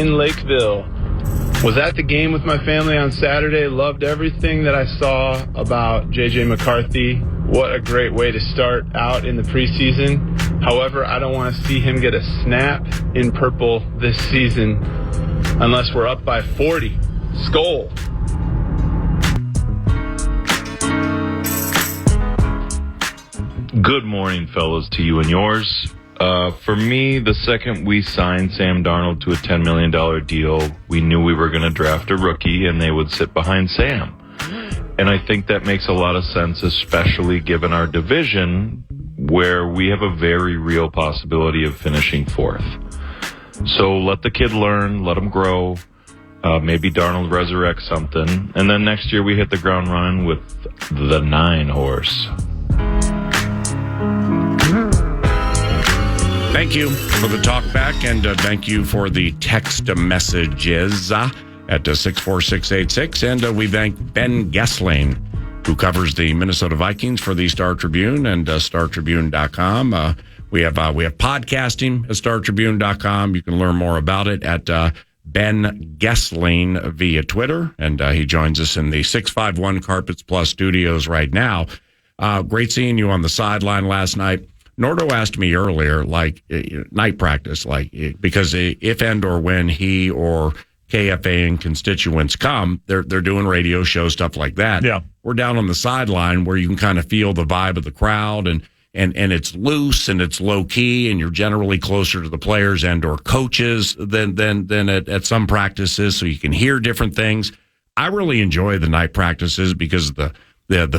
in Lakeville. Was at the game with my family on Saturday. Loved everything that I saw about J.J. McCarthy. What a great way to start out in the preseason. However, I don't want to see him get a snap in purple this season unless we're up by 40. Skol. Good morning, fellas, to you and yours. For me, the second we signed Sam Darnold to a $10 million deal, we knew we were going to draft a rookie and they would sit behind Sam. And I think that makes a lot of sense, especially given our division, where we have a very real possibility of finishing fourth. So let the kid learn, let him grow. Maybe Darnold resurrects something. And then next year we hit the ground running with the 9 horse. Thank you for the talk back, and thank you for the text messages at 64686. And we thank Ben Goessling, who covers the Minnesota Vikings for the Star Tribune and StarTribune.com. We have podcasting at StarTribune.com. You can learn more about it at Ben Goessling via Twitter, and he joins us in the 651 Carpets Plus studios right now. Great seeing you on the sideline last night. Nordo asked me earlier, night practice, because if and or when he or KFAN constituents come, they're doing radio shows, stuff like that. Yeah. We're down on the sideline where you can kind of feel the vibe of the crowd, and it's loose and it's low key, and you're generally closer to the players and or coaches than at some practices, so you can hear different things. I really enjoy the night practices because the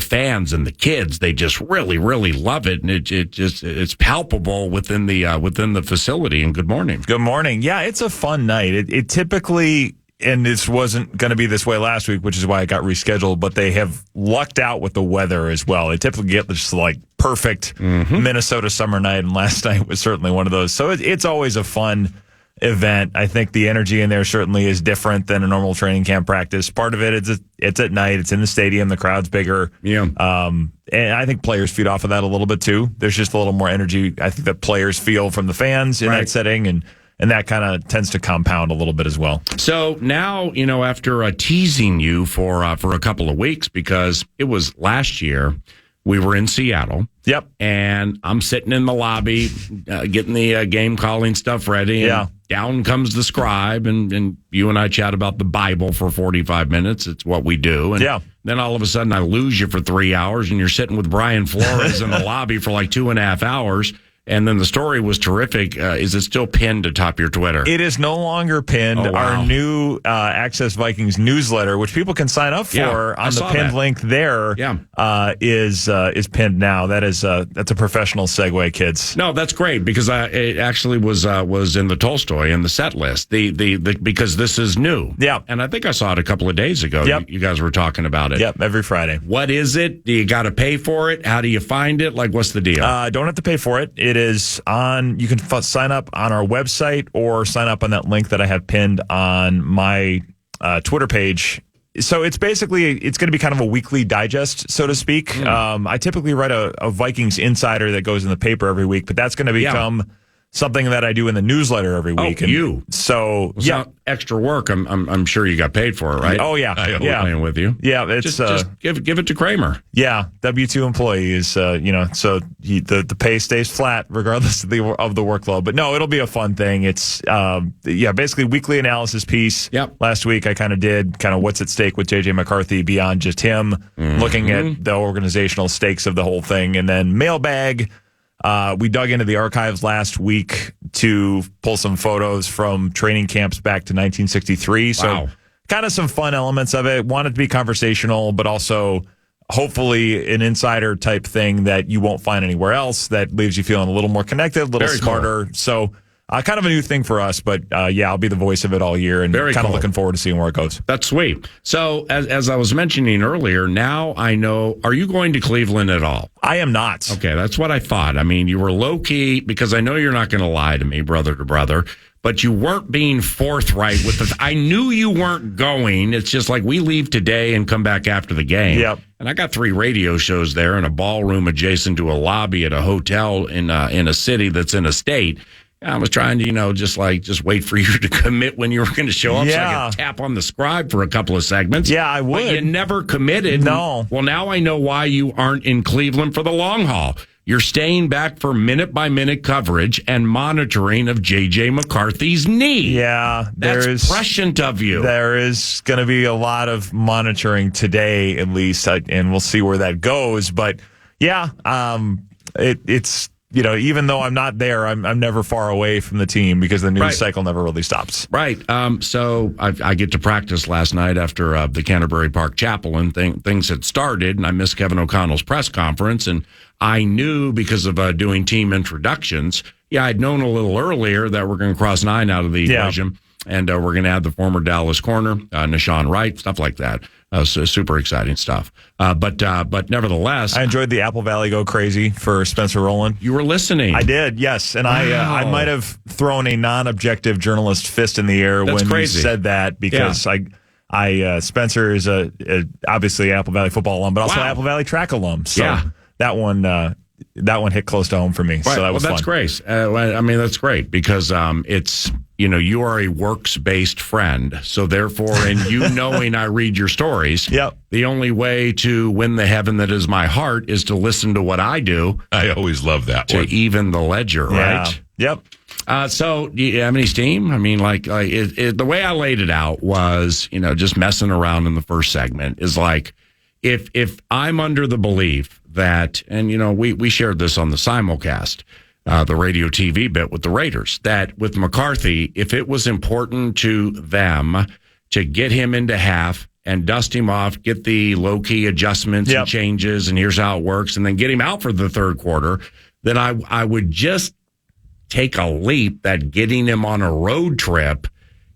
fans and the kids, they just really, really love it, and it's palpable within the facility. And good morning. Good morning. Yeah, it's a fun night. It typically, and this wasn't going to be this way last week, which is why it got rescheduled, but they have lucked out with the weather as well. They typically get just perfect Minnesota summer night, and last night was certainly one of those. So it's always a fun event. I think the energy in there certainly is different than a normal training camp practice. Part of it is it's at night, it's in the stadium, the crowd's bigger. Yeah. And I think players feed off of that a little bit too. There's just a little more energy I think that players feel from the fans in that setting, and that kind of tends to compound a little bit as well. So now, after teasing you for a couple of weeks, because it was last year, we were in Seattle. Yep. And I'm sitting in the lobby, getting the game calling stuff ready. And down comes the scribe, and you and I chat about the Bible for 45 minutes. It's what we do. And then all of a sudden I lose you for 3 hours, and you're sitting with Brian Flores in the lobby for 2.5 hours. And then the story was terrific. Is it still pinned atop your Twitter? It is no longer pinned. Oh, wow. Our new Access Vikings newsletter, which people can sign up for on the pinned link there, is pinned now. That's a professional segue, kids. No, that's great, because it actually was in the Tolstoy in the set list. The because this is new. Yeah, and I think I saw it a couple of days ago. Yep. You guys were talking about it. Yep, every Friday. What is it? Do you got to pay for it? How do you find it? What's the deal? Don't have to pay for it. It is on. You can sign up on our website or sign up on that link that I have pinned on my Twitter page. So it's going to be kind of a weekly digest, so to speak. I typically write a Vikings Insider that goes in the paper every week, but that's going to become something that I do in the newsletter every week. So extra work. I'm sure you got paid for it, right? Oh yeah, playing with you. Yeah, it's just give it to Kramer. Yeah, W-2 employee is so the pay stays flat regardless of the workload. But no, it'll be a fun thing. It's basically weekly analysis piece. Yep. Last week I kind of did what's at stake with J.J. McCarthy beyond just him, looking at the organizational stakes of the whole thing, and then mailbag. We dug into the archives last week to pull some photos from training camps back to 1963. So kind of some fun elements of it. Want it to be conversational, but also hopefully an insider type thing that you won't find anywhere else, that leaves you feeling a little more connected, a little smarter. Cool. So kind of a new thing for us, but I'll be the voice of it all year, and kind of looking forward to seeing where it goes. That's sweet. So as I was mentioning earlier, now I know, are you going to Cleveland at all? I am not. Okay, that's what I thought. I mean, you were low-key, because I know you're not going to lie to me, brother to brother, but you weren't being forthright with the... I knew you weren't going. It's just we leave today and come back after the game. Yep. And I got 3 radio shows there in a ballroom adjacent to a lobby at a hotel in a city that's in a state. I was trying to, just wait for you to commit when you were going to show up so I could tap on the scribe for a couple of segments. Yeah, I would. But you never committed. No. Well, now I know why you aren't in Cleveland for the long haul. You're staying back for minute-by-minute coverage and monitoring of J.J. McCarthy's knee. Yeah. That's prescient of you. There is going to be a lot of monitoring today, at least, and we'll see where that goes. But, yeah, it's... even though I'm not there, I'm never far away from the team because the news cycle never really stops. Right. So I get to practice last night after the Canterbury Park Chapel, and things had started, and I missed Kevin O'Connell's press conference, and I knew because of doing team introductions. Yeah, I'd known a little earlier that we're going to cross 9 out of the equation, and we're going to add the former Dallas corner, Nashawn Wright, stuff like that. So super exciting stuff. But nevertheless, I enjoyed the Apple Valley go crazy for Spencer Rowland. You were listening. I did, yes. And I might have thrown a non-objective journalist fist in the air when you said that because Spencer is obviously Apple Valley football alum, but also Apple Valley track alum. So that one hit close to home for me. Right. So that was that's fun. Great. That's great because it's, you are a works-based friend. So therefore, in you knowing I read your stories, the only way to win the heaven that is my heart is to listen to what I do. I always love that to even the ledger, right? Yep. So do you have any steam? The way I laid it out was, just messing around in the first segment is like, if I'm under the belief that, and we shared this on the simulcast, the radio TV bit with the Raiders, that with McCarthy, if it was important to them to get him into half and dust him off, get the low-key adjustments and changes, and here's how it works, and then get him out for the third quarter, then I would just take a leap that getting him on a road trip,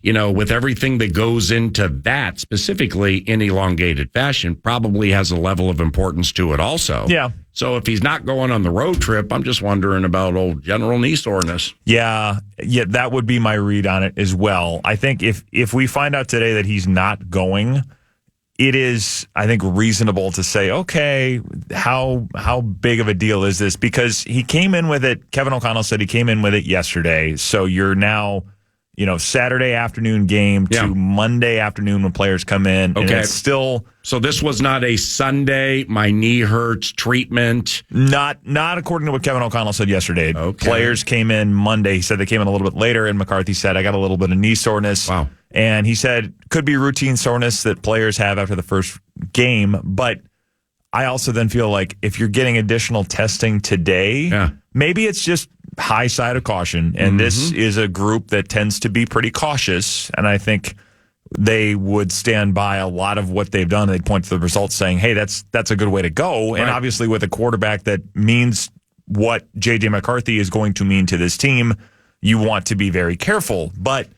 with everything that goes into that, specifically in elongated fashion, probably has a level of importance to it also. Yeah. So if he's not going on the road trip, I'm just wondering about old general knee soreness. Yeah, that would be my read on it as well. I think if we find out today that he's not going, it is, I think, reasonable to say, okay, how big of a deal is this? Because he came in with it, Kevin O'Connell said he came in with it yesterday, so you're now... Saturday afternoon game to Monday afternoon when players come in. Okay. And it's still. So this was not a Sunday, my knee hurts treatment. Not according to what Kevin O'Connell said yesterday. Okay. Players came in Monday. He said they came in a little bit later, and McCarthy said, I got a little bit of knee soreness. Wow. And he said, could be routine soreness that players have after the first game. But I also then feel like if you're getting additional testing today, maybe it's just high side of caution, and this is a group that tends to be pretty cautious, and I think they would stand by a lot of what they've done. They'd point to the results saying, hey, that's a good way to go. Right. And obviously with a quarterback that means what J.J. McCarthy is going to mean to this team, you want to be very careful. But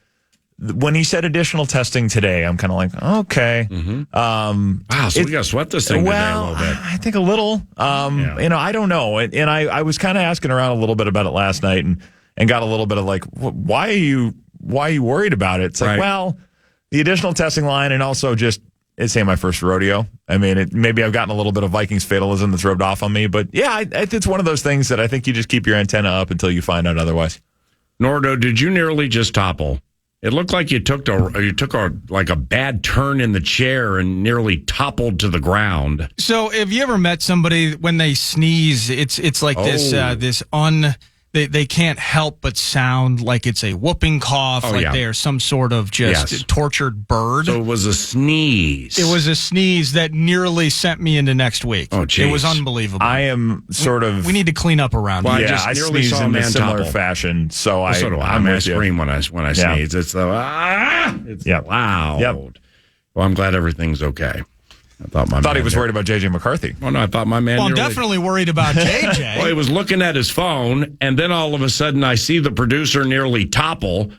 when he said additional testing today, I'm kind of like, okay. Wow, so we got to sweat this thing today a little bit. I think a little. I don't know. And I was kind of asking around a little bit about it last night and got a little bit of like, why are you worried about it? It's like, well, the additional testing line, and also just, it's ain't my first rodeo. I mean, maybe I've gotten a little bit of Vikings fatalism that's rubbed off on me, but yeah, it's one of those things that I think you just keep your antenna up until you find out otherwise. Nordo, did you nearly just topple? It looked like you took a bad turn in the chair and nearly toppled to the ground. So, have you ever met somebody when they sneeze? It's like this They can't help but sound like it's a whooping cough, they are some sort of just tortured bird. So it was a sneeze. It was a sneeze that nearly sent me into next week. Oh, geez. It was unbelievable. I am sort of... We need to clean up around here. I sneeze in a similar fashion, so I scream when I sneeze. It's loud. Yep. Well, I'm glad everything's okay. I thought he was worried about J.J. McCarthy. Oh, no, I thought my man... Well, I'm definitely worried about J.J. Well, he was looking at his phone, and then all of a sudden I see the producer nearly topple,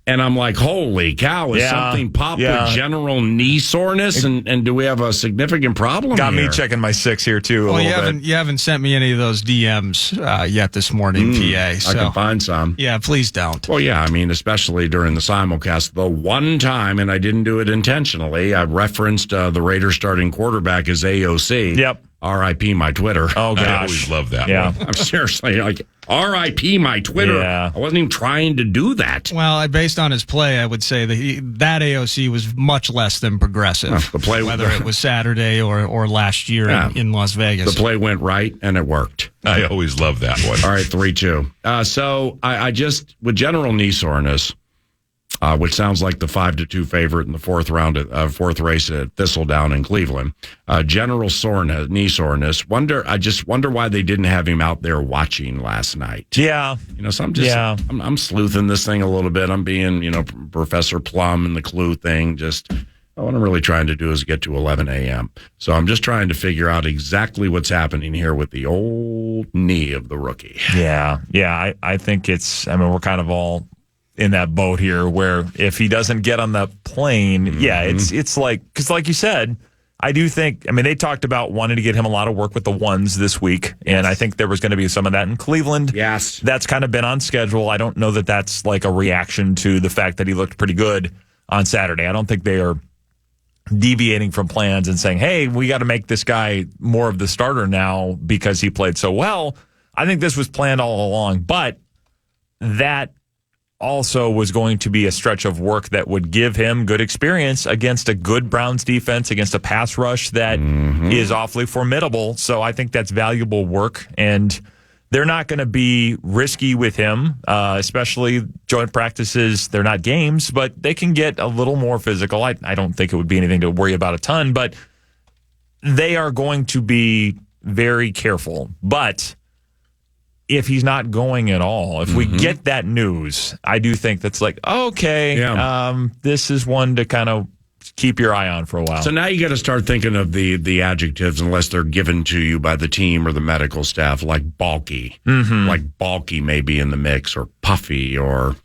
and I'm like, holy cow, is something popped with general knee soreness? And do we have a significant problem Got here? me checking my 6 here, too, a little bit. You haven't sent me any of those DMs yet this morning, PA. So. I can find some. Yeah, please don't. Well, yeah, I mean, especially during the simulcast. The one time, and I didn't do it intentionally, I referenced the Raiders starting quarterback as AOC. Yep. R.I.P. my Twitter. Oh, gosh. I always love that Yeah. one. I'm seriously like, R.I.P. my Twitter. Yeah. I wasn't even trying to do that. Well, based on his play, I would say that AOC was much less than progressive. The play, whether it was Saturday or last year in Las Vegas. The play went right, and it worked. I always love that one. All right, 3-2. So I just, with general knee soreness, which sounds like the 5-2 favorite in the fourth race at Thistledown in Cleveland. General soreness, knee soreness. I just wonder why they didn't have him out there watching last night. Yeah. So I'm sleuthing this thing a little bit. I'm being, Professor Plum and the clue thing. What I'm really trying to do is get to 11 a.m. So I'm just trying to figure out exactly what's happening here with the old knee of the rookie. Yeah. I think we're kind of all in that boat here where if he doesn't get on the plane, it's like, because like you said, I do think, they talked about wanting to get him a lot of work with the ones this week, and I think there was going to be some of that in Cleveland. Yes. That's kind of been on schedule. I don't know that that's like a reaction to the fact that he looked pretty good on Saturday. I don't think they are deviating from plans and saying, hey, we got to make this guy more of the starter now because he played so well. I think this was planned all along, but that also was going to be a stretch of work that would give him good experience against a good Browns defense, against a pass rush that is awfully formidable. So I think that's valuable work, and they're not going to be risky with him, especially joint practices. They're not games, but they can get a little more physical. I don't think it would be anything to worry about a ton, but they are going to be very careful. But if he's not going at all, if we get that news, I do think that's like, okay, this is one to kind of keep your eye on for a while. So now you got to start thinking of the adjectives, unless they're given to you by the team or the medical staff, like bulky. Like bulky may be in the mix, or puffy, or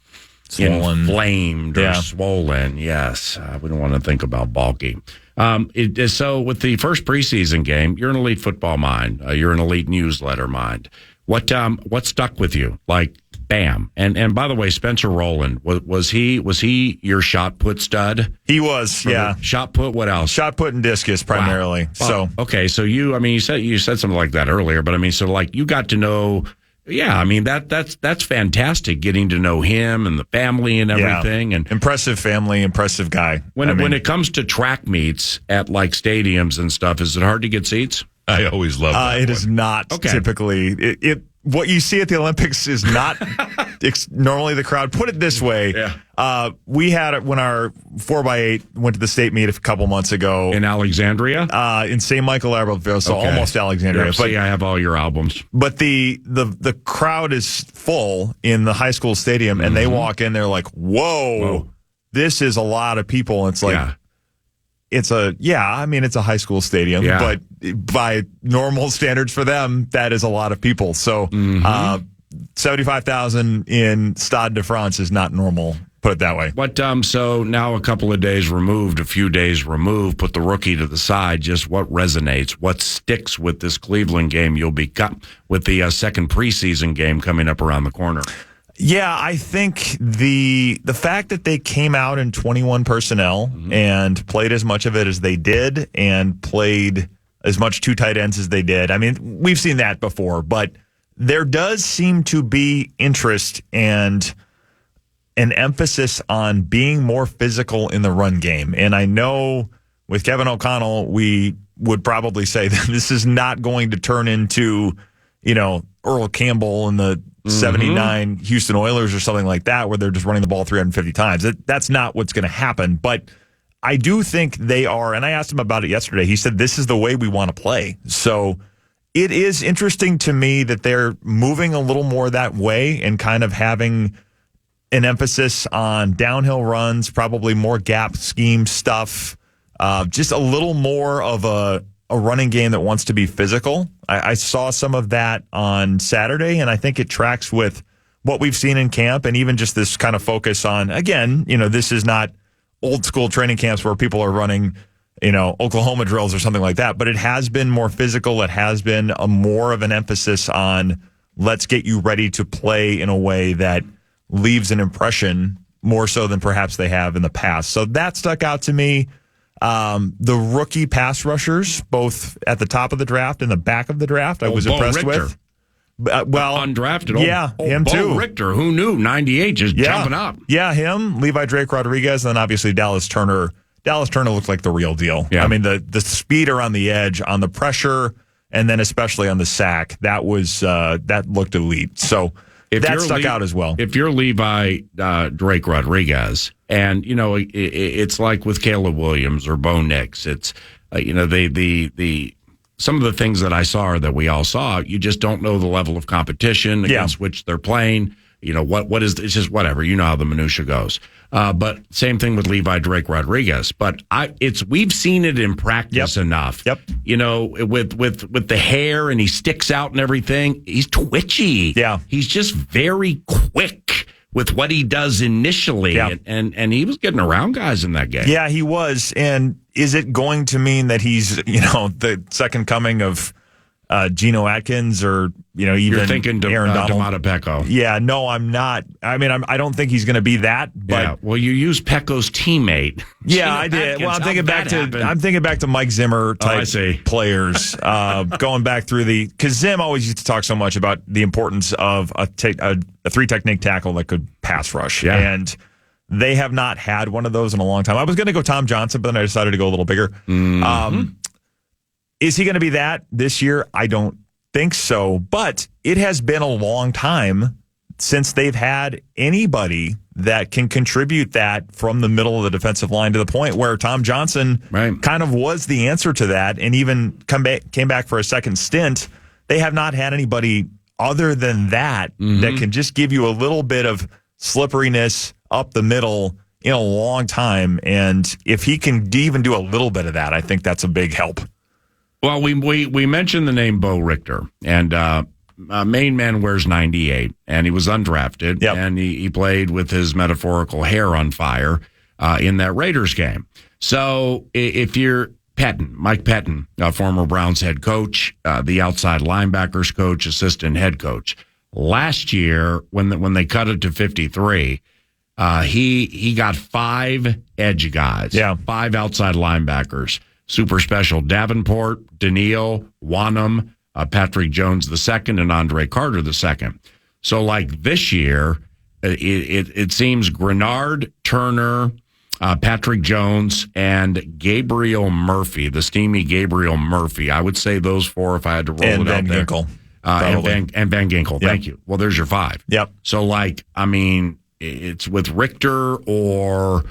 Swollen. Inflamed, or swollen. Yes, we don't want to think about bulky. So with the first preseason game, you're an elite football mind. You're an elite newsletter mind. What stuck with you? Like, bam. And by the way, Spencer Rowland, was he your shot put stud? He was, yeah. Shot put, what else? Shot put and discus primarily. Wow. So okay, so you said something like that earlier, but so like you got to know, that's fantastic, getting to know him and the family and everything. And impressive family, impressive guy. When it comes to track meets at like stadiums and stuff, is it hard to get seats? I always love that. It is not typically. What you see at the Olympics is not normally the crowd. Put it this way. We had it when our 4x8 went to the state meet a couple months ago. In Alexandria? In St. Michael, Abbeville, so almost Alexandria. But I have all your albums. But the crowd is full in the high school stadium, and they walk in, they're like, whoa, this is a lot of people. It's like... It's a high school stadium, but by normal standards for them, that is a lot of people. So 75,000 in Stade de France is not normal, put it that way. But so now a few days removed, put the rookie to the side, just what resonates, what sticks with this Cleveland game you'll be cut with the second preseason game coming up around the corner? Yeah, I think the fact that they came out in 21 personnel and played as much of it as they did and played as much two tight ends as they did. We've seen that before, but there does seem to be interest and an emphasis on being more physical in the run game. And I know with Kevin O'Connell, we would probably say that this is not going to turn into, Earl Campbell and the 79 Houston Oilers or something like that, where they're just running the ball 350 times. That's not what's going to happen. But I do think they are, and I asked him about it yesterday. He said, this is the way we want to play. So it is interesting to me that they're moving a little more that way and kind of having an emphasis on downhill runs, probably more gap scheme stuff, just a little more of a running game that wants to be physical. I saw some of that on Saturday, and I think it tracks with what we've seen in camp, and even just this kind of focus on, again, this is not old school training camps where people are running, Oklahoma drills or something like that, but it has been more physical. It has been more of an emphasis on let's get you ready to play in a way that leaves an impression more so than perhaps they have in the past. So that stuck out to me. The rookie pass rushers, both at the top of the draft and the back of the draft, I was impressed with. Undrafted. Him Bo too. Richter, who knew? 98, just jumping up. Yeah, him, Levi Drake Rodriguez, and then obviously Dallas Turner. Dallas Turner looked like the real deal. Yeah. I mean, the speed around the edge, on the pressure, and then especially on the sack, that looked elite. So that stuck out as well. If you're Levi Drake Rodriguez, and it's like with Caleb Williams or Bo Nix, it's the some of the things that I saw or that we all saw, you just don't know the level of competition against which they're playing. What is it's just whatever. You know how the minutia goes. But same thing with Levi Drake Rodriguez. But we've seen it in practice enough. Yep. With the hair and he sticks out and everything. He's twitchy. Yeah. He's just very quick with what he does initially. Yeah. And he was getting around guys in that game. Yeah, he was. And is it going to mean that he's, the second coming of Geno Atkins or, even You're thinking Aaron Donald? Pecco. Yeah, no, I'm not. I mean, I don't think he's going to be that. But yeah, well, you use Pecco's teammate. Yeah, I did. Well, I'm thinking back to Mike Zimmer type players. Going back through because Zim always used to talk so much about the importance of a three technique tackle that could pass rush. Yeah. And they have not had one of those in a long time. I was going to go Tom Johnson, but then I decided to go a little bigger. Mm-hmm. Is he going to be that this year? I don't think so, but it has been a long time since they've had anybody that can contribute that from the middle of the defensive line to the point where Tom Johnson kind of was the answer to that and even came back for a second stint. They have not had anybody other than that that can just give you a little bit of slipperiness up the middle in a long time. And if he can even do a little bit of that, I think that's a big help. Well, we mentioned the name Bo Richter, and main man wears 98, and he was undrafted, and he played with his metaphorical hair on fire in that Raiders game. So if you're Mike Pettin, former Browns head coach, the outside linebackers coach, assistant head coach, last year when they cut it to 53, he got 5 edge guys, 5 outside linebackers. Super special Davenport, Daniil, Wanham, Patrick Jones II, and Andre Carter II. So like this year, it seems Grenard, Turner, Patrick Jones, and Gabriel Murphy, the steamy Gabriel Murphy. I would say those 4 if I had to roll it out there. Ginkel, and Van Ginkel. Thank you. Well, there's your 5. Yep. So it's with Richter or...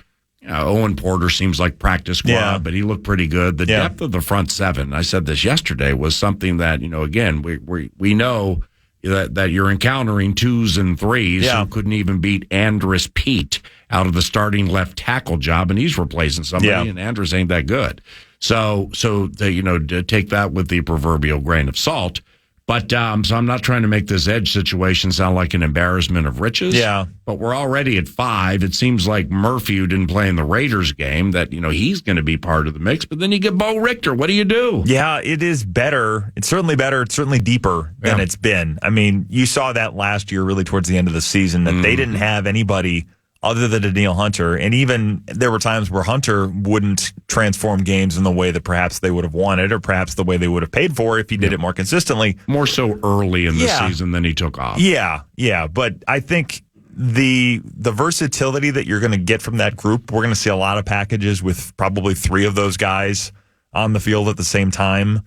Owen Porter seems like practice squad, but he looked pretty good. The depth of the front 7, I said this yesterday, was something that, again, we know that you're encountering 2s and 3s who couldn't even beat Andrus Peat out of the starting left tackle job, and he's replacing somebody, and Andrus ain't that good. So to take that with the proverbial grain of salt. But so I'm not trying to make this edge situation sound like an embarrassment of riches. Yeah. But we're already at 5. It seems like Murphy, who didn't play in the Raiders game, that he's going to be part of the mix. But then you get Bo Richter. What do you do? Yeah, it is better. It's certainly better. It's certainly deeper than it's been. I mean, you saw that last year, really towards the end of the season, that they didn't have anybody other than Daniil Hunter. And even there were times where Hunter wouldn't transform games in the way that perhaps they would have wanted or perhaps the way they would have paid for if he did it more consistently. More so early in the season than he took off. Yeah. But I think the versatility that you're going to get from that group, we're going to see a lot of packages with probably 3 of those guys on the field at the same time.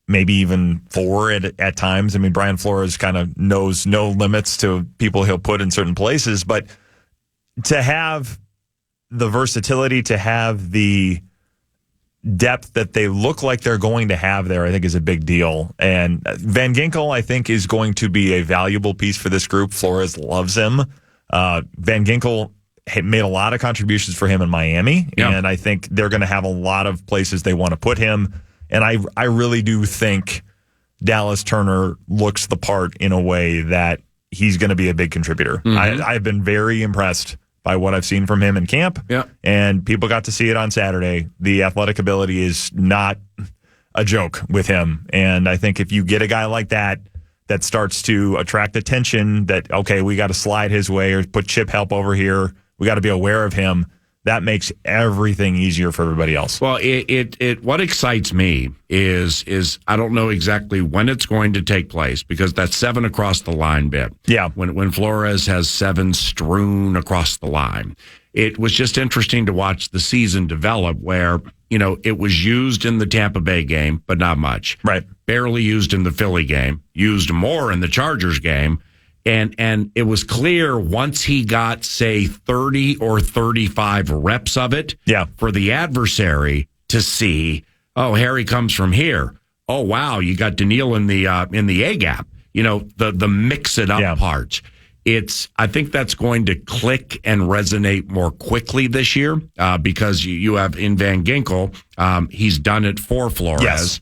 Maybe even 4 at times. I mean, Brian Flores kind of knows no limits to people he'll put in certain places, but to have the versatility, to have the depth that they look like they're going to have there, I think is a big deal. And Van Ginkel, I think, is going to be a valuable piece for this group. Flores loves him. Van Ginkel made a lot of contributions for him in Miami, and I think they're going to have a lot of places they want to put him. And I really do think Dallas Turner looks the part in a way that he's going to be a big contributor. I've been very impressed by what I've seen from him in camp. And people got to see it on Saturday. The athletic ability is not a joke with him. And I think if you get a guy like that starts to attract attention, that, okay, we got to slide his way or put chip help over here, we got to be aware of him, that makes everything easier for everybody else. Well, it what excites me is I don't know exactly when it's going to take place, because that's 7 across the line bit. Yeah. When Flores has 7 strewn across the line. It was just interesting to watch the season develop where, it was used in the Tampa Bay game, but not much. Right. Barely used in the Philly game, used more in the Chargers game. And it was clear once he got, say, 30 or 35 reps of it for the adversary to see, oh, Harry comes from here. Oh, wow, you got Daniil in the A-gap. The mix-it-up part. I think that's going to click and resonate more quickly this year because you have in Van Ginkel, he's done it for Flores. Yes.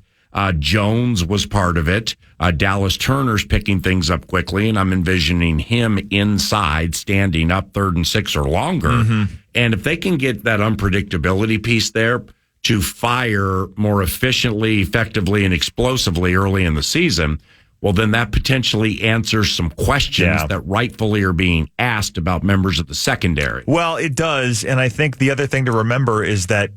Jones was part of it. Dallas Turner's picking things up quickly, and I'm envisioning him inside, standing up 3rd and 6 or longer. Mm-hmm. And if they can get that unpredictability piece there to fire more efficiently, effectively, and explosively early in the season, well, then that potentially answers some questions that rightfully are being asked about members of the secondary. Well, it does. And I think the other thing to remember is that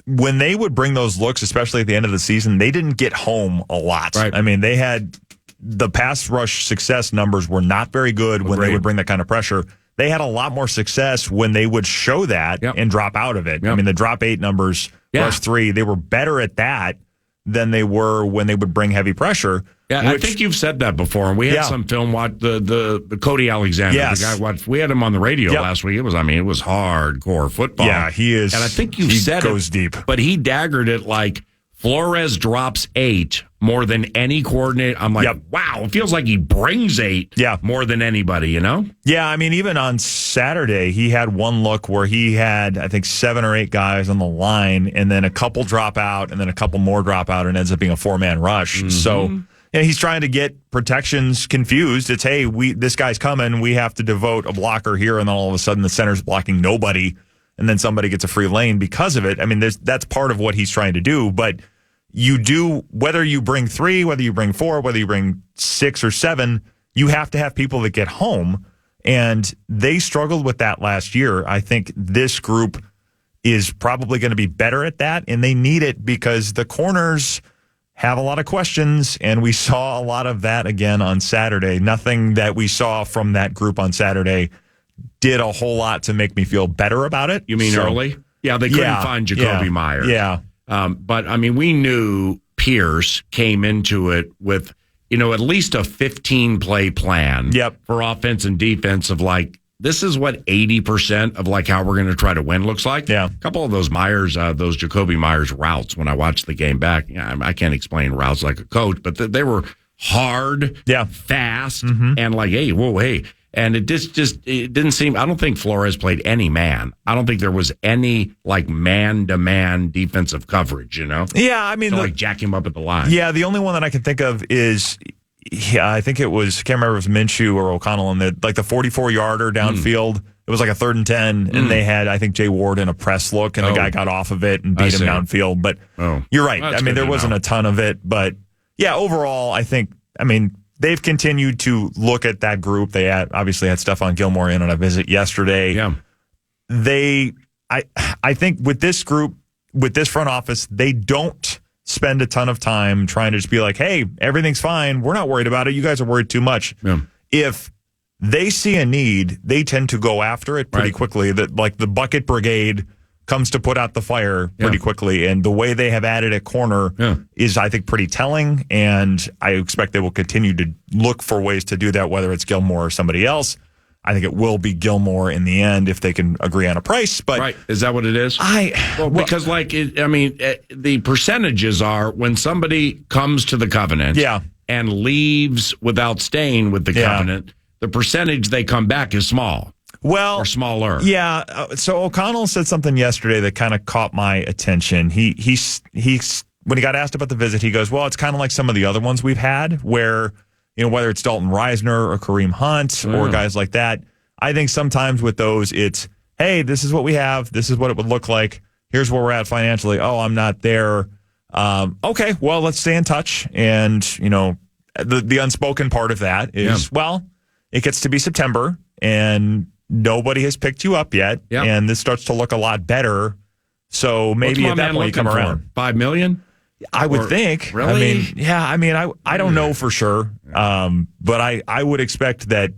when they would bring those looks, especially at the end of the season, they didn't get home a lot. Right. I mean, they had the pass rush success numbers were not very good when they would bring that kind of pressure. They had a lot more success when they would show that and drop out of it. Yep. I mean, the drop 8 numbers, rush 3, they were better at that than they were when they would bring heavy pressure. Yeah, I think you've said that before, and we had some film. the Cody Alexander, the guy watched. We had him on the radio last week. It was hardcore football. Yeah, he is, and I think you said goes deep, but he daggered it like Flores drops 8 more than any coordinator. I'm like, wow, it feels like he brings 8 more than anybody. Yeah, I mean, even on Saturday, he had one look where he had, I think, 7 or 8 guys on the line, and then a couple drop out, and then a couple more drop out, and ends up being a 4-man rush. Mm-hmm. So. And he's trying to get protections confused. It's, hey, this guy's coming. We have to devote a blocker here, and then all of a sudden the center's blocking nobody, and then somebody gets a free lane because of it. I mean, that's part of what he's trying to do. But you do, whether you bring 3, whether you bring 4, whether you bring 6 or 7, you have to have people that get home. And they struggled with that last year. I think this group is probably going to be better at that, and they need it because the corners have a lot of questions, and we saw a lot of that again on Saturday. Nothing that we saw from that group on Saturday did a whole lot to make me feel better about it. You mean early? Yeah, they couldn't find Jacoby Myers. Yeah. But, I mean, we knew Pierce came into it with, at least a 15-play plan for offense and defense of this is what 80% of how we're going to try to win looks like. Yeah. A couple of those those Jacoby Myers routes, when I watched the game back, I can't explain routes like a coach, but they were hard, fast, and hey. And it it didn't seem, I don't think Flores played any man. I don't think there was any man-to-man defensive coverage, Yeah, I mean. To jack him up at the line. Yeah, the only one that I can think of is, I think it was, I can't remember if it was Minshew or O'Connell, in the 44-yarder downfield. It was a 3rd and 10, and they had, I think, Jay Ward in a press look, and the guy got off of it and beat him downfield. But you're right. Well, I mean, there wasn't a ton of it. But, overall, I think, they've continued to look at that group. They obviously had Stephon Gilmore in on a visit yesterday. Yeah. I think with this group, with this front office, they don't spend a ton of time trying to just be like, hey, everything's fine. We're not worried about it. You guys are worried too much. Yeah. If they see a need, they tend to go after it pretty quickly. The bucket brigade comes to put out the fire pretty quickly. And the way they have added at corner is, I think, pretty telling. And I expect they will continue to look for ways to do that, whether it's Gilmore or somebody else. I think it will be Gilmore in the end if they can agree on a price. But is that what it is? Because the percentages are when somebody comes to the covenant and leaves without staying with the covenant, the percentage they come back is small. Well, or smaller. Yeah. So O'Connell said something yesterday that kind of caught my attention. He when he got asked about the visit, he goes, well, it's kind of like some of the other ones we've had where, whether it's Dalton Reisner or Kareem Hunt or guys like that. I think sometimes with those, it's, hey, this is what we have. This is what it would look like. Here's where we're at financially. Oh, I'm not there. Okay, well, let's stay in touch. And, the unspoken part of that is, it gets to be September, and nobody has picked you up yet, and this starts to look a lot better. So maybe at that point you come around. $5 million? I would think. Really? I don't know for sure. But I would expect that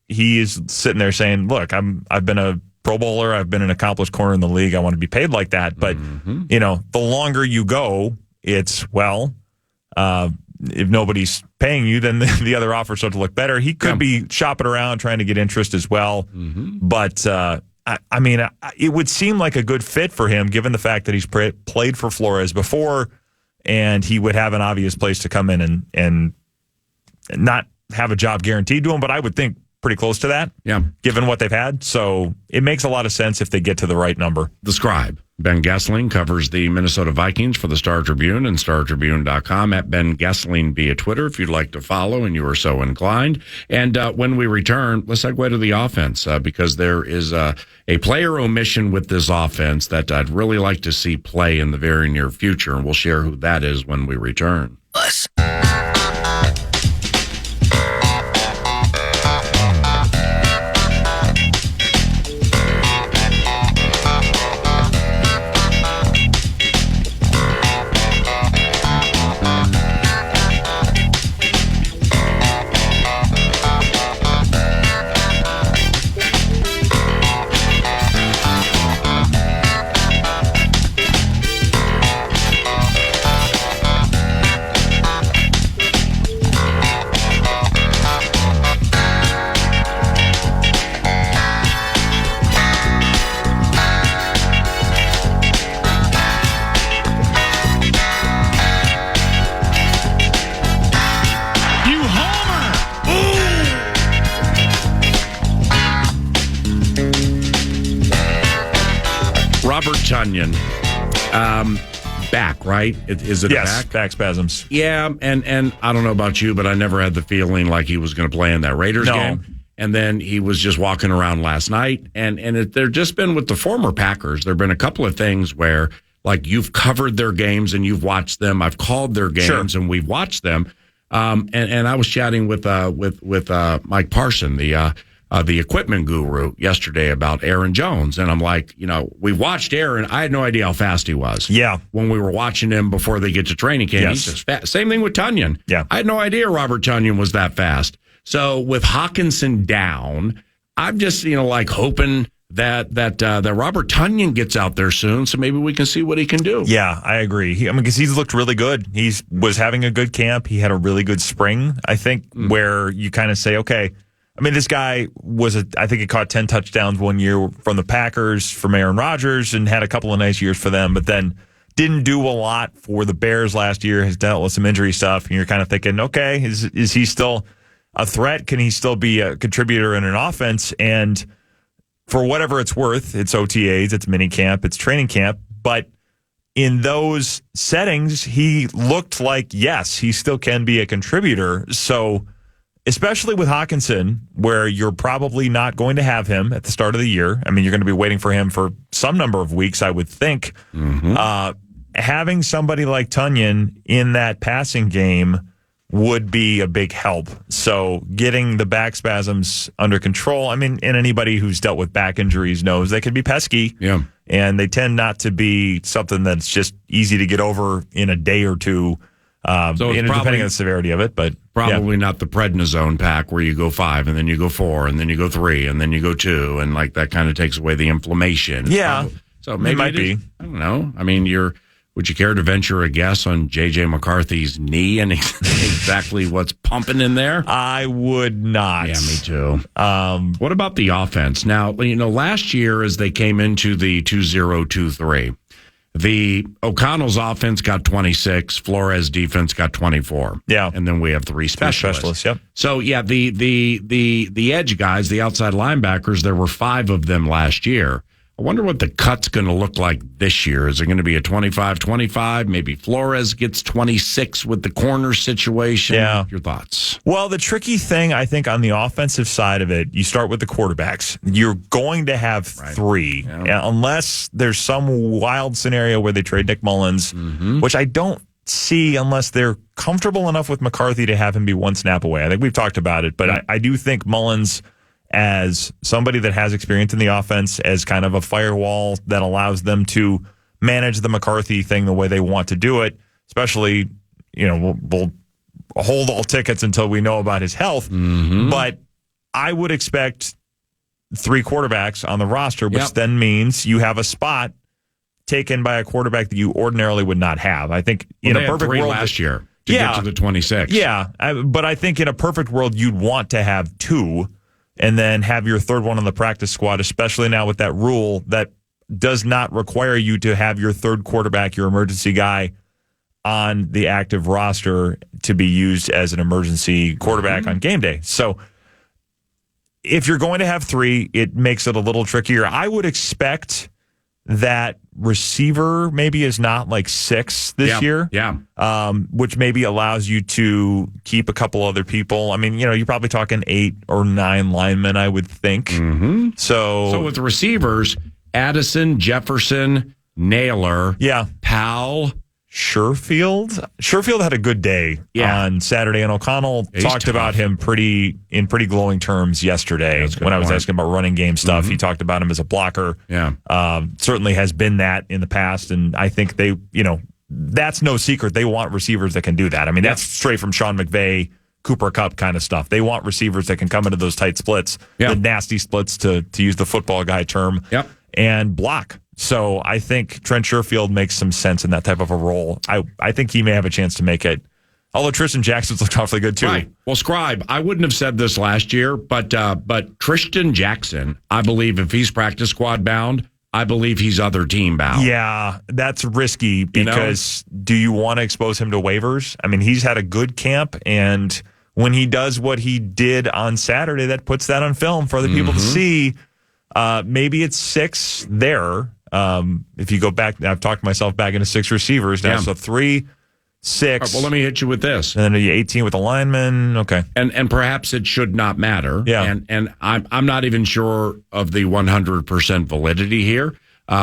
he is sitting there saying, look, I've been a Pro Bowler. I've been an accomplished corner in the league. I want to be paid like that. But, the longer you go, it's, if nobody's paying you, then the other offers start to look better. He could be shopping around trying to get interest as well. But, it would seem like a good fit for him, given the fact that he's played for Flores before, and he would have an obvious place to come in and not have a job guaranteed to him, but I would think pretty close to that, given what they've had. So it makes a lot of sense if they get to the right number. The Scribe, Ben Goessling, covers the Minnesota Vikings for the Star Tribune and StarTribune.com, at Ben Goessling via Twitter if you'd like to follow and you are so inclined. And when we return, let's segue to the offense because there is a player omission with this offense that I'd really like to see play in the very near future, and we'll share who that is when we return. Tunyon, back, right? Is it yes, back? Back spasms. Yeah, and I don't know about you, but I never had the feeling like he was going to play in that Raiders game. And then he was just walking around last night. And there just been with the former Packers, there have been a couple of things where, like, you've covered their games and you've watched them. I've called their games and we've watched them. And I was chatting with Mike Parson, the equipment guru, yesterday about Aaron Jones. And I'm like, we watched Aaron. I had no idea how fast he was. Yeah. When we were watching him before they get to training camp, he's just fast. Same thing with Tunyon. Yeah. I had no idea Robert Tunyon was that fast. So with Hawkinson down, I'm just, hoping that Robert Tunyon gets out there soon, so maybe we can see what he can do. Yeah, I agree. Because he's looked really good. He was having a good camp. He had a really good spring, I think, where you kind of say, okay, this guy I think he caught 10 touchdowns one year from the Packers from Aaron Rodgers and had a couple of nice years for them, but then didn't do a lot for the Bears last year, has dealt with some injury stuff, and you're kind of thinking, okay, is he still a threat? Can he still be a contributor in an offense? And for whatever it's worth, it's OTAs, it's minicamp, it's training camp, but in those settings, he looked like, yes, he still can be a contributor. So especially with Hawkinson, where you're probably not going to have him at the start of the year. You're going to be waiting for him for some number of weeks, I would think. Having somebody like Tunyon in that passing game would be a big help. So getting the back spasms under control, and anybody who's dealt with back injuries knows they can be pesky. Yeah. And they tend not to be something that's just easy to get over in a day or two. Depending on the severity of it, but probably not the prednisone pack where you go 5 and then you go 4 and then you go 3 and then you go 2 and like that kind of takes away the inflammation. Yeah, so maybe it might be. I don't know. Would you care to venture a guess on J.J. McCarthy's knee and exactly what's pumping in there? I would not. Yeah, me too. What about the offense? Now, last year as they came into the 2-0-2-3. The O'Connell's offense got 26, Flores defense got 24. Yeah. And then we have 3 specialists. Yep. So yeah, the edge guys, the outside linebackers, there were 5 of them last year. I wonder what the cut's going to look like this year. Is it going to be a 25-25? Maybe Flores gets 26 with the corner situation. Yeah. Your thoughts? Well, the tricky thing, I think, on the offensive side of it, you start with the quarterbacks. You're going to have 3, unless there's some wild scenario where they trade Nick Mullins, which I don't see unless they're comfortable enough with McCarthy to have him be one snap away. I think we've talked about it, but I do think Mullins as somebody that has experience in the offense, as kind of a firewall that allows them to manage the McCarthy thing the way they want to do it. Especially, we'll hold all tickets until we know about his health. Mm-hmm. But I would expect 3 quarterbacks on the roster, which then means you have a spot taken by a quarterback that you ordinarily would not have. I think in a perfect world last year to get to the 26. Yeah, but I think in a perfect world you'd want to have 2 and then have your third one on the practice squad, especially now with that rule that does not require you to have your third quarterback, your emergency guy, on the active roster to be used as an emergency quarterback on game day. So if you're going to have 3, it makes it a little trickier. I would expect that receiver maybe is not like 6 this year. Yeah. Which maybe allows you to keep a couple other people. I mean, you're probably talking 8 or 9 linemen, I would think. Mm-hmm. So with the receivers, Addison, Jefferson, Naylor, Powell, Sherfield had a good day on Saturday, and O'Connell talked about him in pretty glowing terms yesterday when I was asking about running game stuff. Mm-hmm. He talked about him as a blocker. Yeah. Certainly has been that in the past, and I think they, that's no secret. They want receivers that can do that. I mean, that's straight from Sean McVay, Cooper Kupp kind of stuff. They want receivers that can come into those tight splits, the nasty splits, to use the football guy term, and block. So I think Trent Sherfield makes some sense in that type of a role. I think he may have a chance to make it. Although Tristan Jackson's looked awfully good too. Right. Well, Scribe, I wouldn't have said this last year, but Tristan Jackson, I believe if he's practice squad bound, I believe he's other team bound. Yeah, that's risky because do you want to expose him to waivers? I mean, he's had a good camp, and when he does what he did on Saturday, that puts that on film for other people to see. Maybe it's 6 there. If you go back, I've talked myself back into 6 receivers now. So 3, 6. Right, well, let me hit you with this. And then 18 with a lineman. Okay. And perhaps it should not matter. Yeah. And I'm not even sure of the 100% validity here.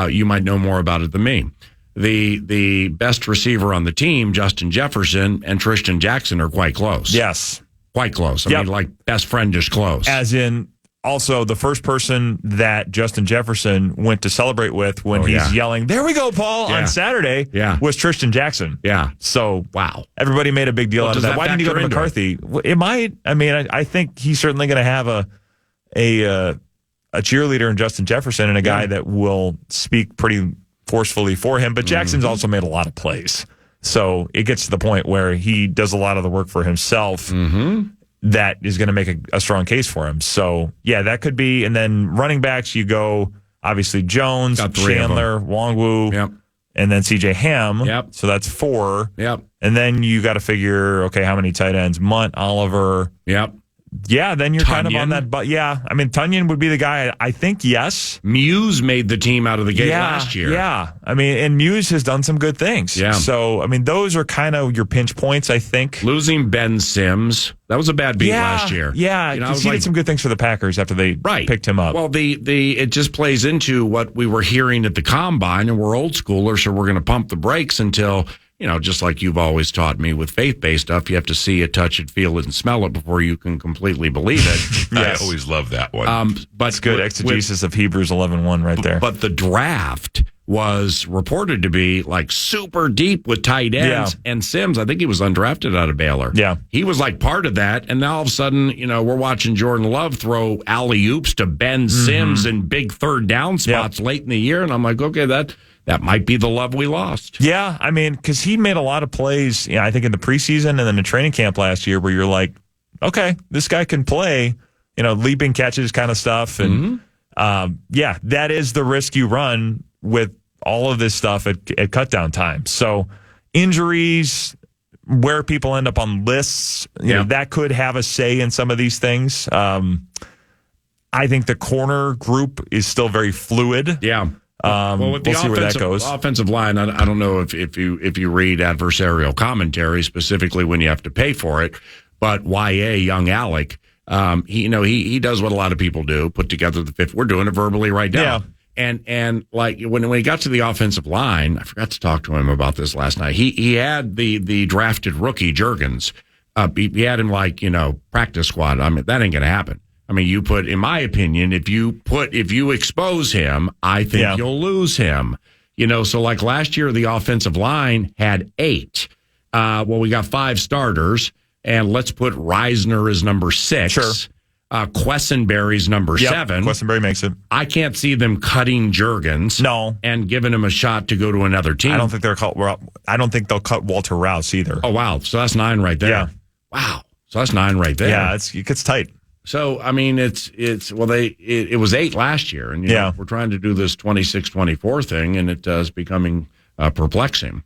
You might know more about it than me. The best receiver on the team, Justin Jefferson, and Tristan Jackson are quite close. Yes. Quite close. I mean, like best friend is close. As in, also, the first person that Justin Jefferson went to celebrate with when he's yelling, "There we go, Paul," on Saturday was Tristan Jackson. Yeah. So, wow. Everybody made a big deal out of that. Why didn't he go to McCarthy? It might. I mean, I think he's certainly going to have a cheerleader in Justin Jefferson and a guy that will speak pretty forcefully for him. But Jackson's also made a lot of plays. So it gets to the point where he does a lot of the work for himself. Mm-hmm. That is going to make a strong case for him. So, that could be. And then running backs, you go, obviously, Jones, Chandler, Wongwu, and then C.J. Ham. Yep. So that's 4. Yep. And then you got to figure, okay, how many tight ends? Munt, Oliver. Yep. Yeah, then you're kind of on that. But I mean, Tunyon would be the guy. I think, yes. Muse made the team out of the gate last year. Yeah. I mean, and Muse has done some good things. Yeah. So, I mean, those are kind of your pinch points, I think. Losing Ben Sims, that was a bad beat last year. Yeah, because he did some good things for the Packers after they picked him up. Well, it just plays into what we were hearing at the Combine, and we're old schoolers, so we're going to pump the brakes until, just like you've always taught me with faith-based stuff, you have to see it, touch it, feel it, and smell it before you can completely believe it. Yes. I always love that one. But it's good exegesis of Hebrews 11:1 right there. But the draft was reported to be like super deep with tight ends. Yeah. And Sims, I think he was undrafted out of Baylor. Yeah. He was like part of that. And now all of a sudden, we're watching Jordan Love throw alley-oops to Ben Sims in big third down spots late in the year. And I'm like, okay, that might be the Love we lost. Yeah, I mean, because he made a lot of plays, I think in the preseason and then in training camp last year where you're like, okay, this guy can play, leaping catches kind of stuff. And that is the risk you run with all of this stuff at cut down time. So injuries, where people end up on lists, that could have a say in some of these things. I think the corner group is still very fluid. Yeah. Well, with the we'll see where that goes. Offensive line, I don't know if you read adversarial commentary, specifically when you have to pay for it, but YA, young Alec, he does what a lot of people do, put together the fifth. We're doing it verbally right now. Yeah. And like when he got to the offensive line, I forgot to talk to him about this last night. He had the drafted rookie Juergens. He had him practice squad. I mean, that ain't going to happen. I mean, in my opinion, if you expose him, I think you'll lose him. So like last year, the offensive line had 8. We got 5 starters, and let's put Reisner as number 6. Sure. Quessenberry's number 7. Quessenberry makes it. I can't see them cutting Juergens. No. And giving him a shot to go to another team. I don't think they'll cut Walter Rouse either. Oh, wow. So that's 9 right there. Yeah. Wow. So that's 9 right there. Yeah, it gets tight. So, I mean, it was 8 last year. And, we're trying to do this 26-24 thing, and it is becoming perplexing.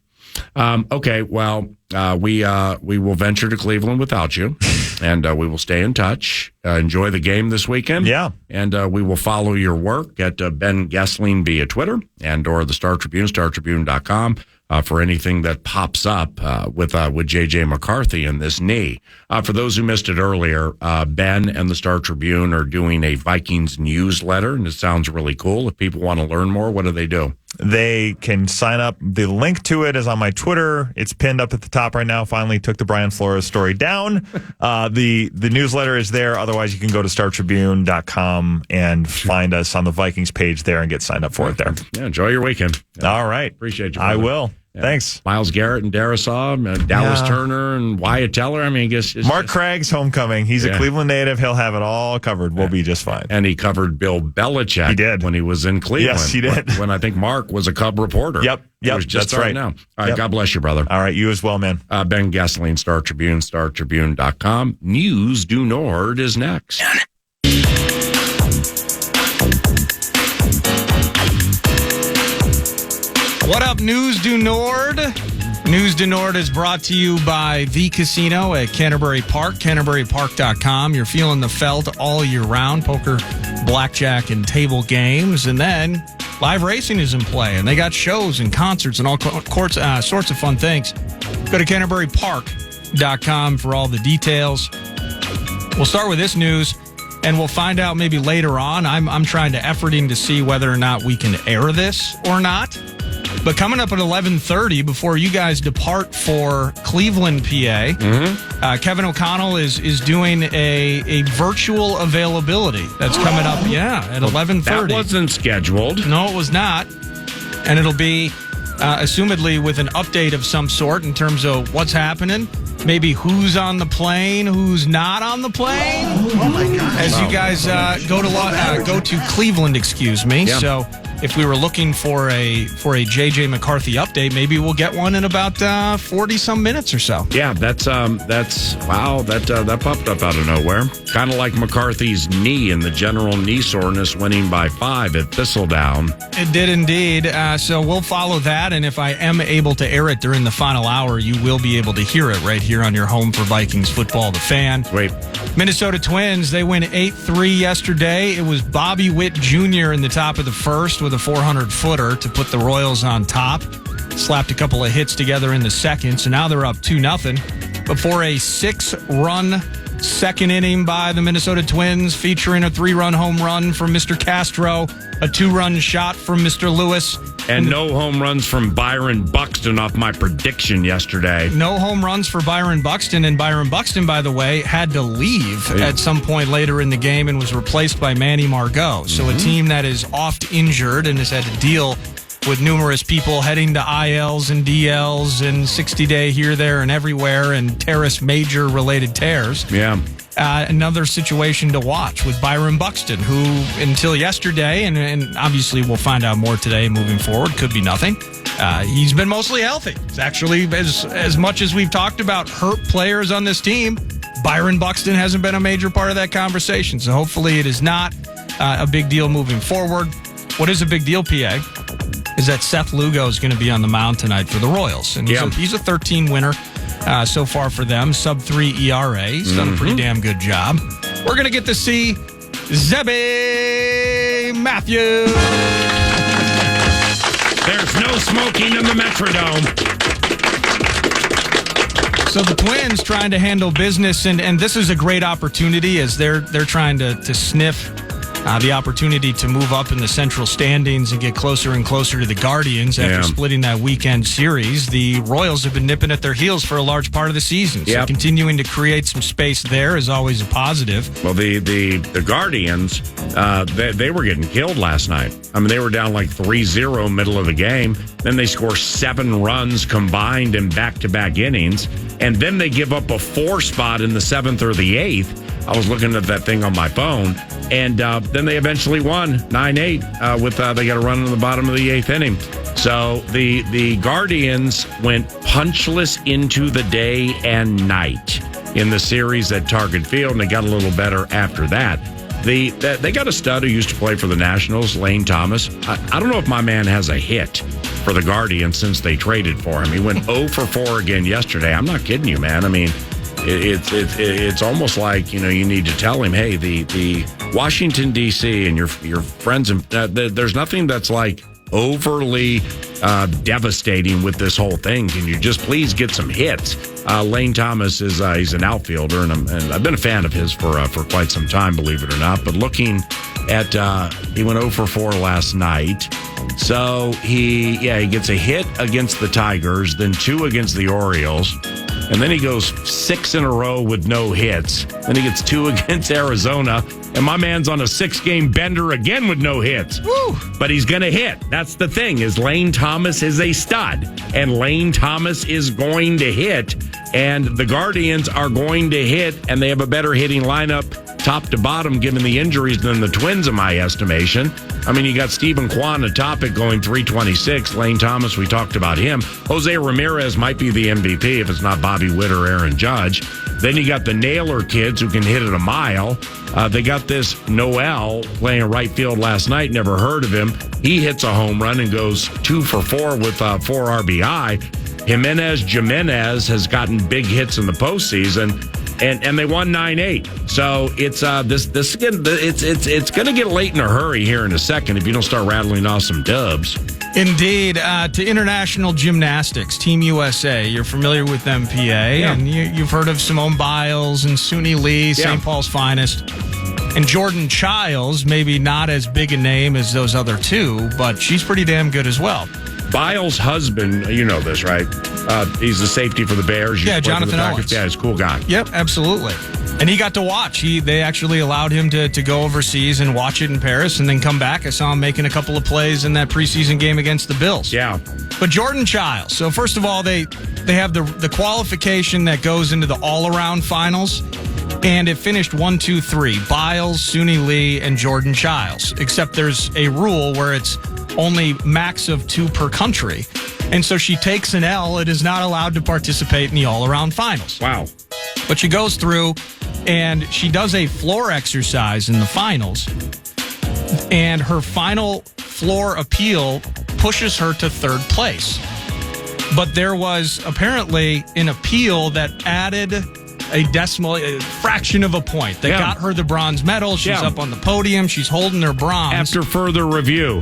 Okay, well, we will venture to Cleveland without you, and we will stay in touch. Enjoy the game this weekend. Yeah. And we will follow your work at Ben Goessling via Twitter or the Star Tribune, startribune.com, for anything that pops up with J.J. McCarthy and this knee. For those who missed it earlier, Ben and the Star Tribune are doing a Vikings newsletter, and it sounds really cool. If people want to learn more, what do? They can sign up. The link to it is on my Twitter. It's pinned up at the top right now. Finally took the Brian Flores story down. The newsletter is there. Otherwise, you can go to startribune.com and find us on the Vikings page there and get signed up for it there. Yeah, enjoy your weekend. All right. Appreciate you, brother. I will. Yeah. Thanks. Miles Garrett and Darisaw, Dallas Turner and Wyatt Teller. I mean, I guess Mark Craig's homecoming. He's a Cleveland native. He'll have it all covered. We'll be just fine. And he covered Bill Belichick. He did. When he was in Cleveland. Yes, he did. When I think Mark was a Cub reporter. Yep. Was just that's right. Now. All right. God bless you, brother. All right. You as well, man. Ben Goessling, Star Tribune, startribune.com. News du Nord is next. What up, News du Nord? News du Nord is brought to you by The Casino at Canterbury Park, canterburypark.com. You're feeling the felt all year round, poker, blackjack, and table games. And then live racing is in play, and they got shows and concerts and all sorts of fun things. Go to canterburypark.com for all the details. We'll start with this news, and we'll find out maybe later on. I'm trying to efforting to see whether or not we can air this or not. But coming up at 11:30, before you guys depart for Cleveland, PA, Kevin O'Connell is doing a virtual availability that's coming up, at 11:30. That wasn't scheduled. No, it was not. And it'll be, assumedly, with an update of some sort in terms of what's happening, maybe who's on the plane, who's not on the plane. Oh, my God. As you guys go to Cleveland, excuse me. Yeah. So if we were looking for a J.J. McCarthy update, maybe we'll get one in about 40-some minutes or so. Yeah, that's wow. That popped up out of nowhere. Kind of like McCarthy's knee and the general knee soreness winning by 5 at Thistledown. It did indeed. So we'll follow that, and if I am able to air it during the final hour, you will be able to hear it right here on your home for Vikings football, The Fan. Sweet. Minnesota Twins, they win 8-3 yesterday. It was Bobby Witt Jr. in the top of the first with a 400-footer to put the Royals on top. Slapped a couple of hits together in the second, so now they're up 2-0. Before a 6-run second inning by the Minnesota Twins, featuring a 3-run home run from Mr. Castro, a 2-run shot from Mr. Lewis. And no home runs from Byron Buxton off my prediction yesterday. No home runs for Byron Buxton. And Byron Buxton, by the way, had to leave at some point later in the game and was replaced by Manny Margot. So a team that is oft injured and has had to deal with numerous people heading to ILs and DLs and 60-day here, there, and everywhere and Terrace major related tears. Yeah. Another situation to watch with Byron Buxton, who until yesterday, and obviously we'll find out more today moving forward, could be nothing. He's been mostly healthy. It's actually, as much as we've talked about hurt players on this team, Byron Buxton hasn't been a major part of that conversation. So hopefully it is not a big deal moving forward. What is a big deal, PA, is that Seth Lugo is going to be on the mound tonight for the Royals. And he's a 13 winner. So far for them, sub-3 ERA. He's done a pretty damn good job. We're going to get to see Zebby Matthews. There's no smoking in the Metrodome. So the Twins trying to handle business, and this is a great opportunity as they're trying to sniff the opportunity to move up in the central standings and get closer and closer to the Guardians after splitting that weekend series. The Royals have been nipping at their heels for a large part of the season. So continuing to create some space there is always a positive. Well, the Guardians, they were getting killed last night. I mean, they were down like 3-0 middle of the game. Then they score 7 runs combined in back-to-back innings. And then they give up a 4 spot in the 7th or the 8th. I was looking at that thing on my phone. And then they eventually won 9-8 with they got a run in the bottom of the 8th inning. So the Guardians went punchless into the day and night in the series at Target Field, and they got a little better after that. They got a stud who used to play for the Nationals, Lane Thomas. I don't know if my man has a hit for the Guardians since they traded for him. He went 0 for 4 again yesterday. I'm not kidding you, man. I mean, it's almost like, you need to tell him, hey, the Washington, D.C. and your friends, there's nothing that's like overly devastating with this whole thing. Can you just please get some hits? Lane Thomas is he's an outfielder, and I've been a fan of his for quite some time, believe it or not. But looking at he went 0 for 4 last night. So he gets a hit against the Tigers, then 2 against the Orioles. And then he goes 6 in a row with no hits. Then he gets 2 against Arizona. And my man's on a 6-game bender again with no hits. Woo. But he's going to hit. That's the thing, is Lane Thomas is a stud. And Lane Thomas is going to hit. And the Guardians are going to hit. And they have a better hitting lineup top to bottom given the injuries than the Twins, in my estimation. I mean, you got Stephen Kwan atop it going 326. Lane Thomas, we talked about him. Jose Ramirez might be the MVP if it's not Bobby Witt or Aaron Judge. Then you got the Naylor kids who can hit it a mile. They got this Noel playing right field last night. Never heard of him. He hits a home run and goes 2 for 4 with 4 RBI. Jimenez has gotten big hits in the postseason. And they won 9-8. So it's it's going to get late in a hurry here in a second if you don't start rattling off some dubs. Indeed. To international gymnastics, Team USA. You're familiar with MPA, and you've heard of Simone Biles and Suni Lee, St. Paul's finest. And Jordan Childs, maybe not as big a name as those other two, but she's pretty damn good as well. Biles' husband, you know this, right? He's the safety for the Bears. Jonathan Owens. Yeah, he's a cool guy. Yep, absolutely. And he got to watch. They actually allowed him to go overseas and watch it in Paris and then come back. I saw him making a couple of plays in that preseason game against the Bills. Yeah. But Jordan Childs. So first of all, they have the qualification that goes into the all-around finals. And it finished 1, 2, 3. Biles, Suni Lee, and Jordan Childs. Except there's a rule where it's only max of 2 per country. And so she takes an L and is not allowed to participate in the all-around finals. Wow. But she goes through and she does a floor exercise in the finals. And her final floor appeal pushes her to 3rd place. But there was apparently an appeal that added a fraction of a point that got her the bronze medal. She's up on the podium. She's holding her bronze. After further review.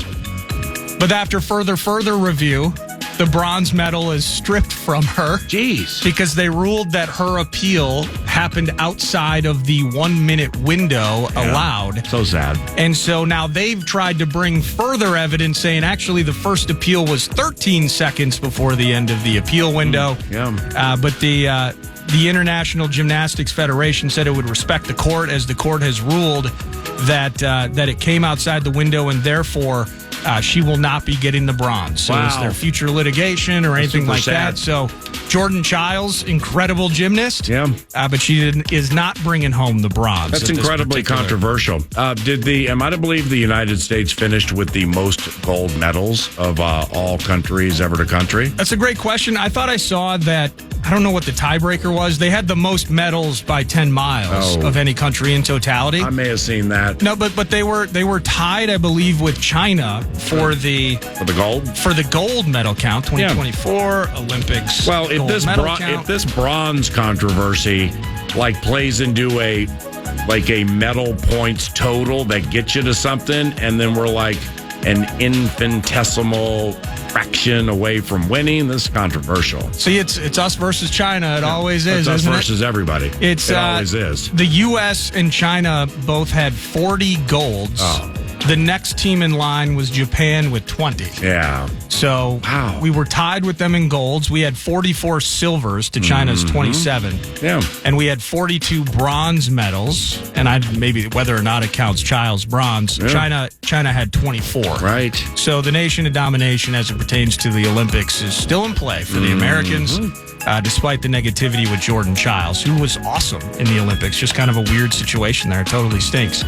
But after further review, the bronze medal is stripped from her. Jeez. Because they ruled that her appeal happened outside of the 1-minute window allowed. So sad. And so now they've tried to bring further evidence saying actually the first appeal was 13 seconds before the end of the appeal window. But the International Gymnastics Federation said it would respect the court as the court has ruled that it came outside the window and therefore she will not be getting the bronze. So is there future litigation or anything like that? So Jordan Childs, incredible gymnast. But she is not bringing home the bronze. That's incredibly controversial. Am I to believe the United States finished with the most gold medals of all countries ever to country? That's a great question. I thought I saw that. I don't know what the tiebreaker was. They had the most medals by 10 miles of any country in totality. I may have seen that. No, but they were tied, I believe, with China for the gold medal count. 2024 Olympics. Well, if this bronze controversy plays into a medal points total that gets you to something, and then we're like an infinitesimal fraction away from winning. This is controversial. See, it's us versus China. It always is, it's us isn't versus everybody. It always is. The U.S. and China both had 40 golds. Oh. The next team in line was Japan with 20. Yeah. So we were tied with them in golds. We had 44 silvers to China's 27. Yeah. And we had 42 bronze medals. And maybe whether or not it counts Child's bronze, China had 24. Right. So the nation of domination as it pertains to the Olympics is still in play for the Americans. Despite the negativity with Jordan Childs, who was awesome in the Olympics. Just kind of a weird situation there. It totally stinks.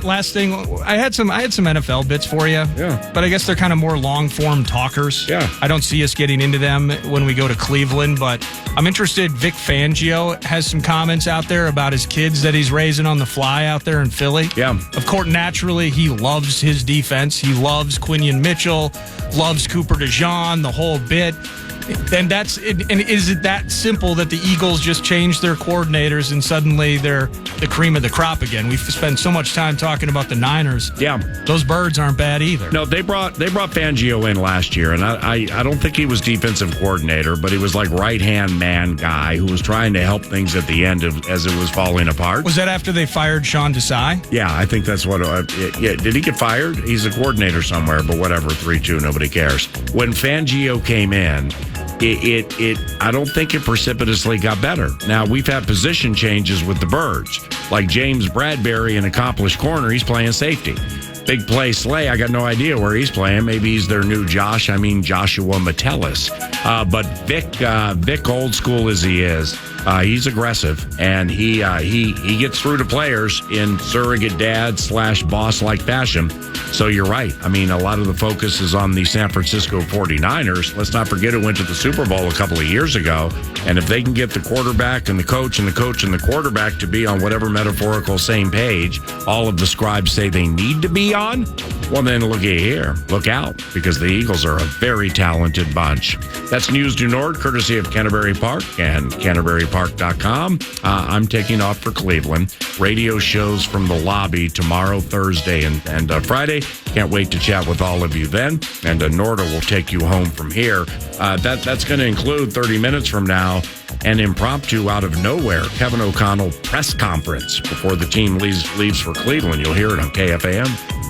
Last thing, I had some NFL bits for you. Yeah. But I guess they're kind of more long-form talkers. Yeah. I don't see us getting into them when we go to Cleveland, but I'm interested. Vic Fangio has some comments out there about his kids that he's raising on the fly out there in Philly. Yeah. Of course, naturally, he loves his defense. He loves Quinion Mitchell, loves Cooper DeJean, the whole bit. And is it that simple that the Eagles just changed their coordinators and suddenly they're the cream of the crop again? We've spent so much time talking about the Niners. Yeah. Those birds aren't bad either. No, they brought Fangio in last year, and I don't think he was defensive coordinator, but he was like right-hand man guy who was trying to help things at the end as it was falling apart. Was that after they fired Sean Desai? Yeah, I think that's what. Did he get fired? He's a coordinator somewhere, but whatever. 3-2, nobody cares. When Fangio came in, I don't think it precipitously got better. Now, we've had position changes with the Birds. Like James Bradbury, an accomplished corner, he's playing safety. Big play Slay, I got no idea where he's playing. Maybe he's their new Joshua Metellus. But Vic, old school as he is, he's aggressive, and he gets through to players in surrogate dad / boss-like fashion. So you're right. I mean, a lot of the focus is on the San Francisco 49ers. Let's not forget it went to the Super Bowl a couple of years ago. And if they can get the quarterback and the coach and the coach and the quarterback to be on whatever metaphorical same page all of the scribes say they need to be on, well, then looky here. Look out, because the Eagles are a very talented bunch. That's News du Nord, courtesy of Canterbury Park and CanterburyPark.com. I'm taking off for Cleveland. Radio shows from the lobby tomorrow, Thursday, and Friday. Can't wait to chat with all of you then. And Norda will take you home from here. That's going to include 30 minutes from now an impromptu out of nowhere Kevin O'Connell press conference before the team leaves for Cleveland. You'll hear it on KFAN.